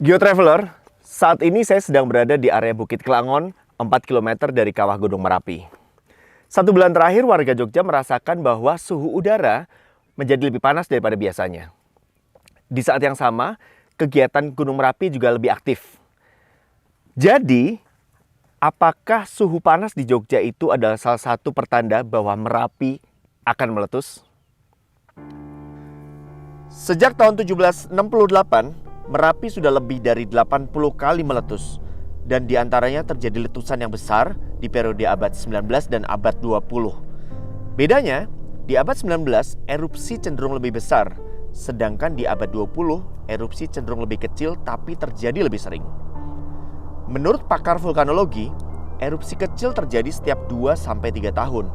GeoTraveler, saat ini saya sedang berada di area Bukit Kelangon, 4 km dari kawah Gunung Merapi. 1 bulan terakhir warga Jogja merasakan bahwa suhu udara menjadi lebih panas daripada biasanya. Di saat yang sama, kegiatan Gunung Merapi juga lebih aktif. Jadi, apakah suhu panas di Jogja itu adalah salah satu pertanda bahwa Merapi akan meletus? Sejak tahun 1768, Merapi sudah lebih dari 80 kali meletus, dan diantaranya terjadi letusan yang besar di periode abad 19 dan abad 20. Bedanya, di abad 19 erupsi cenderung lebih besar, sedangkan di abad 20 erupsi cenderung lebih kecil tapi terjadi lebih sering. Menurut pakar vulkanologi, erupsi kecil terjadi setiap 2-3 tahun,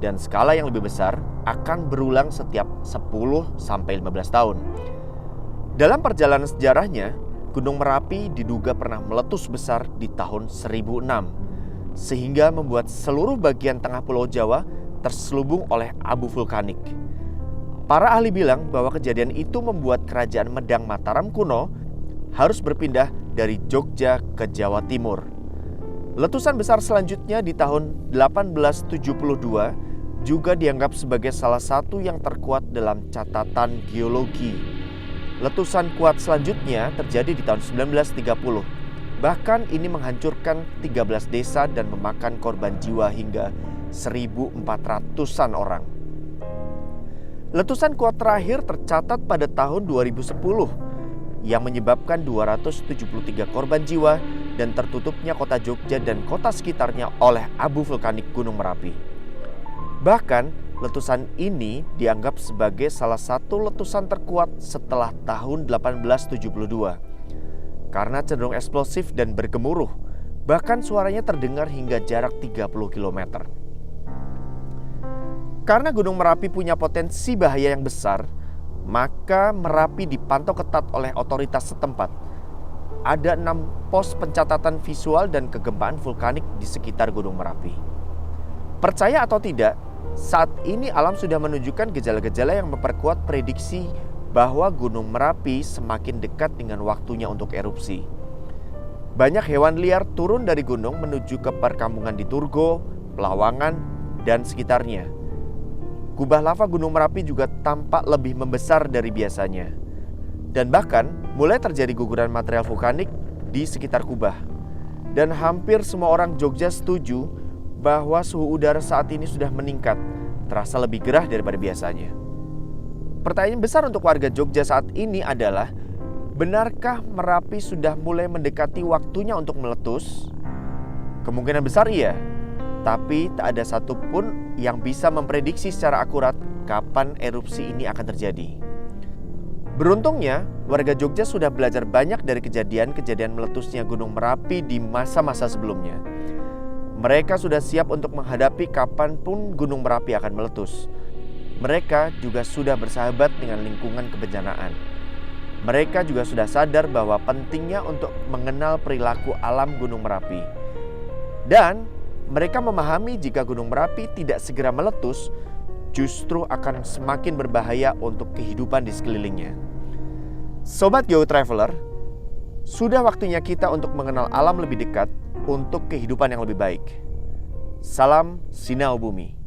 dan skala yang lebih besar akan berulang setiap 10-15 tahun. Dalam perjalanan sejarahnya, Gunung Merapi diduga pernah meletus besar di tahun 1006, sehingga membuat seluruh bagian tengah Pulau Jawa terselubung oleh abu vulkanik. Para ahli bilang bahwa kejadian itu membuat kerajaan Medang Mataram kuno harus berpindah dari Jogja ke Jawa Timur. Letusan besar selanjutnya di tahun 1872 juga dianggap sebagai salah satu yang terkuat dalam catatan geologi. Letusan kuat selanjutnya terjadi di tahun 1930. Bahkan ini menghancurkan 13 desa dan memakan korban jiwa hingga 1.400-an orang. Letusan kuat terakhir tercatat pada tahun 2010 yang menyebabkan 273 korban jiwa dan tertutupnya kota Jogja dan kota sekitarnya oleh abu vulkanik Gunung Merapi. Bahkan letusan ini dianggap sebagai salah satu letusan terkuat setelah tahun 1872 karena cenderung eksplosif dan bergemuruh, bahkan suaranya terdengar hingga jarak 30 km. Karena Gunung Merapi punya potensi bahaya yang besar, maka Merapi dipantau ketat oleh otoritas setempat. Ada 6 pos pencatatan visual dan kegempaan vulkanik di sekitar Gunung Merapi. Percaya atau tidak, saat ini alam sudah menunjukkan gejala-gejala yang memperkuat prediksi bahwa Gunung Merapi semakin dekat dengan waktunya untuk erupsi. Banyak hewan liar turun dari gunung menuju ke perkampungan di Turgo, Pelawangan, dan sekitarnya. Kubah lava Gunung Merapi juga tampak lebih membesar dari biasanya. Dan bahkan mulai terjadi guguran material vulkanik di sekitar kubah. Dan hampir semua orang Jogja setuju bahwa suhu udara saat ini sudah meningkat, terasa lebih gerah daripada biasanya. Pertanyaan besar untuk warga Jogja saat ini adalah, benarkah Merapi sudah mulai mendekati waktunya untuk meletus? Kemungkinan besar iya, tapi tak ada satupun yang bisa memprediksi secara akurat kapan erupsi ini akan terjadi. Beruntungnya, warga Jogja sudah belajar banyak dari kejadian-kejadian meletusnya Gunung Merapi di masa-masa sebelumnya. Mereka sudah siap untuk menghadapi kapanpun Gunung Merapi akan meletus. Mereka juga sudah bersahabat dengan lingkungan kebencanaan. Mereka juga sudah sadar bahwa pentingnya untuk mengenal perilaku alam Gunung Merapi. Dan mereka memahami jika Gunung Merapi tidak segera meletus, justru akan semakin berbahaya untuk kehidupan di sekelilingnya. Sobat GeoTraveler, sudah waktunya kita untuk mengenal alam lebih dekat untuk kehidupan yang lebih baik. Salam Sinau Bumi.